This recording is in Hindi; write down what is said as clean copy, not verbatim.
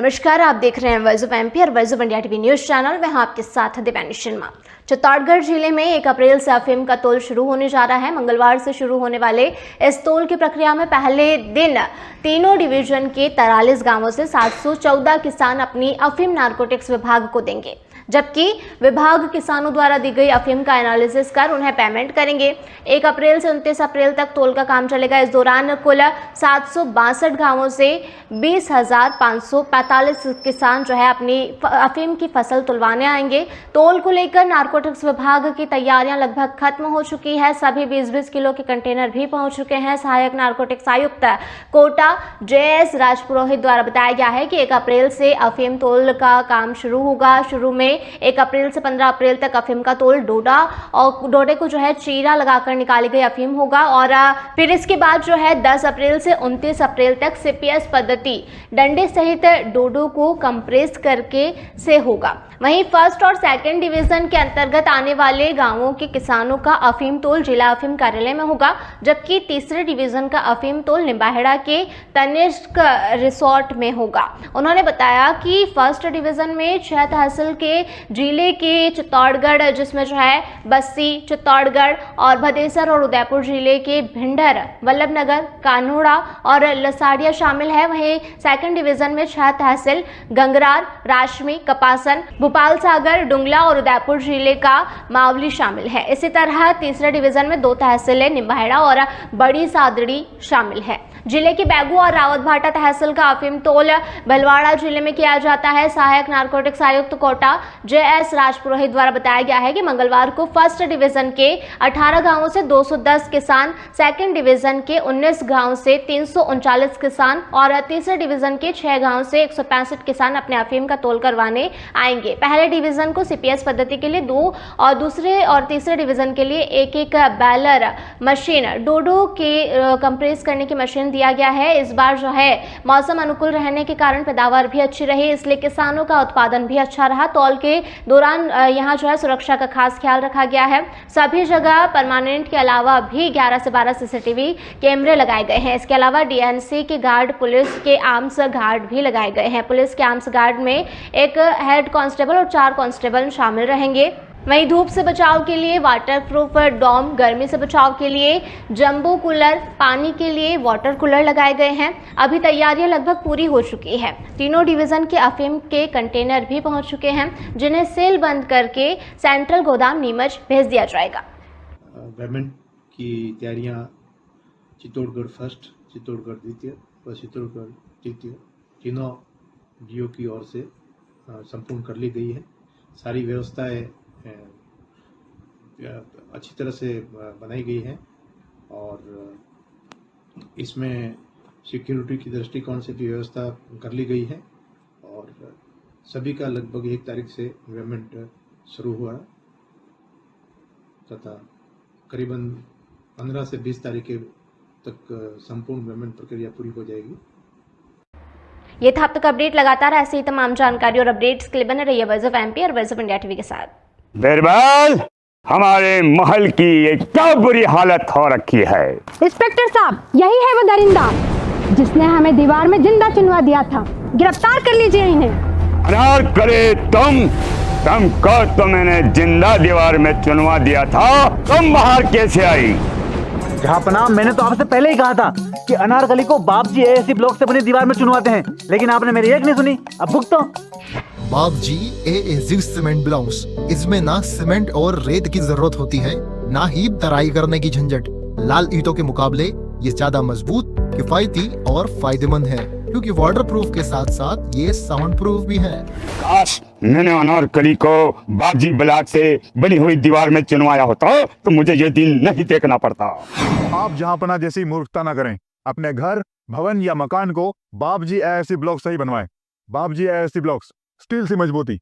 नमस्कार, आप देख रहे हैं वॉइस ऑफ एमपी और voice of India TV news channel. मैं हूं आपके साथ दिव्यांशी शर्मा। चित्तौड़गढ़ जिले में 1 अप्रैल से अफीम का तोल शुरू होने जा रहा है। मंगलवार से शुरू होने वाले इस तोल की प्रक्रिया में पहले दिन तीनों डिवीजन के 43 गांवों से 714 किसान अपनी अफीम नारकोटिक्स विभाग को देंगे, जबकि विभाग किसानों द्वारा दी गई अफीम का एनालिसिस कर उन्हें पेमेंट करेंगे। 1 अप्रैल से 29 अप्रैल तक तोल का काम चलेगा। इस दौरान कुल 762 गांवों से 20,545 किसान जो है अपनी अफीम की फसल तुलवाने आएंगे। तोल को लेकर नारकोटिक्स विभाग की तैयारियां लगभग खत्म हो चुकी है। सभी 20-20 किलो के कंटेनर भी पहुंच चुके हैं। सहायक नारकोटिक्स आयुक्त कोटा JS राजपुरोहित द्वारा बताया गया है कि 1 अप्रैल से अफीम तोल का काम शुरू होगा। शुरू में 1 अप्रैल से 15 अप्रैल तक अफीम का तोल डोडे को जो है चीरा लगाकर निकाली गई अफीम होगा और फिर इसके बाद जो है 10 अप्रैल से 29 अप्रैल तक CPS पद्धति डंडे सहित डोडो को कंप्रेस करके से होगा। वहीं फर्स्ट और सेकंड डिवीजन के अंतर्गत आने वाले गांवों के किसानों का अफीम तोल जिला अफीम कार्यालय में होगा, जबकि तीसरे डिवीजन का अफीम तोल निम्बाहेड़ा के तनिष्क रिसोर्ट में होगा। उन्होंने बताया कि फर्स्ट डिवीजन में 6 तहसील के जिले के चित्तौड़गढ़, जिसमें जो है बस्सी, चित्तौड़गढ़ और भदेसर और उदयपुर जिले के भिंडर, वल्लभनगर, कान्होड़ा और लसाड़िया शामिल है। वहीं सेकंड डिवीजन में 6 तहसील गंगरार, राशमी, कपासन, भोपाल सागर, डुंगला और उदयपुर जिले का मावली शामिल है। इसी तरह तीसरे डिवीजन में 2 तहसीलें निम्बाहेड़ा और बड़ी सादड़ी शामिल है। जिले की बैगू और रावतभाटा तहसील का अफीम तोल भलवाड़ा जिले में किया जाता है। सहायक नारकोटिक्स आयुक्त कोटा JS राजपुरोहित द्वारा बताया गया है कि मंगलवार को फर्स्ट डिवीजन के 18 गांवों से 210 किसान, सेकंड डिवीजन के 19 गांव से 339 किसान और तीसरे डिवीजन के 6 गांव से 165 किसान अपने अफीम का तोल करवाने आएंगे। पहले डिवीजन को CPS पद्धति के लिए 2 और दूसरे और तीसरे डिवीजन के लिए एक बैलर मशीन डोडो के कंप्रेस करने की मशीन दिया गया है। इस बार जो है मौसम अनुकूल रहने के कारण पैदावार भी अच्छी रही, इसलिए किसानों का उत्पादन भी अच्छा रहा। तौल के दौरान यहाँ जो है सुरक्षा का खास ख्याल रखा गया है। सभी जगह परमानेंट के अलावा भी 11 से 12 CCTV कैमरे लगाए गए हैं। इसके अलावा DNC के गार्ड, पुलिस के आर्म्स गार्ड भी लगाए गए हैं। पुलिस के आर्म्स गार्ड में एक हेड कांस्टेबल और 4 कांस्टेबल शामिल रहेंगे। वहीं धूप से बचाव के लिए वाटरप्रूफ डोम, गर्मी से बचाव के लिए जंबो कूलर, पानी के लिए वाटर कूलर लगाए गए हैं। अभी तैयारियां लगभग पूरी हो चुकी है। तीनों डिवीजन के अफीम के कंटेनर भी पहुंच चुके हैं, जिन्हें सेल बंद करके सेंट्रल गोदाम नीमच भेज दिया जाएगा। गवर्नमेंट की तैयारियां चित्तौड़गढ़ फर्स्ट, चित्तौड़गढ़ द्वितीय व चित्तौड़गढ़ तृतीय तीनों DO की ओर से संपूर्ण कर ली गई है। सारी व्यवस्थाएं अच्छी तरह से बनाई गई है और इसमें सिक्योरिटी की दृष्टिकोण से भी व्यवस्था कर ली गई है और सभी का लगभग 1 तारीख से पेमेंट शुरू हुआ तथा करीबन 15 से 20 तारीख तक संपूर्ण पेमेंट प्रक्रिया पूरी हो जाएगी। ये था अब तक अपडेट। लगातार ऐसे ही तमाम जानकारी और अपडेट्स के लिए बने रहिए वॉइस ऑफ एमपी और वॉइस ऑफ इंडिया टीवी के साथ। बिरबल, हमारे महल की ये क्या बुरी हालत हो रखी है। इंस्पेक्टर साहब, यही है वो दरिंदा जिसने हमें दीवार में जिंदा चुनवा दिया था। गिरफ्तार कर लीजिए इन्हें। अनार करे तुमको तो मैंने जिंदा दीवार में चुनवा दिया था, तुम बाहर कैसे आई? जहापना, मैंने तो आपसे पहले ही कहा था कि अनारकली को बापजी AAC ब्लॉक से बनी दीवार में चुनवाते हैं, लेकिन आपने मेरी एक नहीं सुनी। अब भुगतो। बापजी AAC सीमेंट ब्लॉक्स, इसमें ना सीमेंट और रेत की जरूरत होती है, ना ही तराई करने की झंझट। लाल ईंटों के मुकाबले ये ज्यादा मजबूत, किफायती और फायदेमंद है, क्योंकि वाटर प्रूफ के साथ साथ ये साउंड प्रूफ भी है। काश मैंने अनारकली को बापजी ब्लॉक से बनी हुई दीवार में चुनवाया होता तो मुझे ये दिन नहीं देखना पड़ता। आप जहांपना जैसी मूर्खता न करें। अपने घर, भवन या मकान को बापजी AAC ब्लॉक से ही बनवाएं। बापजी AAC ब्लॉक्स, स्टील से मजबूती।